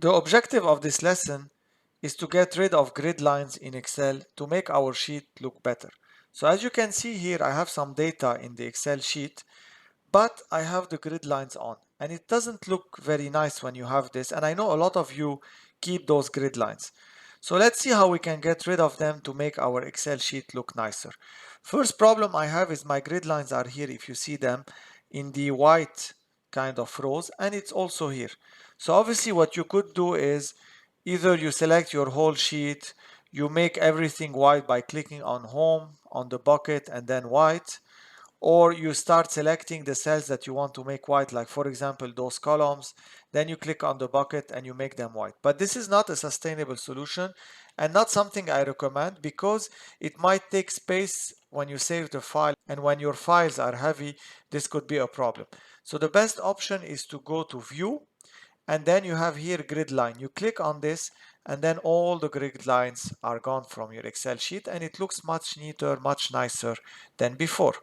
The objective of this lesson is to get rid of grid lines in Excel to make our sheet look better. So as you can see here, I have some data in the Excel sheet, but I have the grid lines on, and it doesn't look very nice when you have this, and I know a lot of you keep those grid lines. So let's see how we can get rid of them to make our Excel sheet look nicer. First problem I have is my grid lines are here, if you see them, in the white kind of rows, and it's also here. So obviously what you could do is either you select your whole sheet, you make everything white by clicking on home, on the bucket, and then white, or you start selecting the cells that you want to make white, like for example those columns, then you click on the bucket and you make them white. But this is not a sustainable solution and not something I recommend, because it might take space when you save the file, and when your files are heavy this could be a problem. So the best option is to go to view, and then you have here grid line. You click on this and then all the grid lines are gone from your Excel sheet, and it looks much neater, much nicer than before.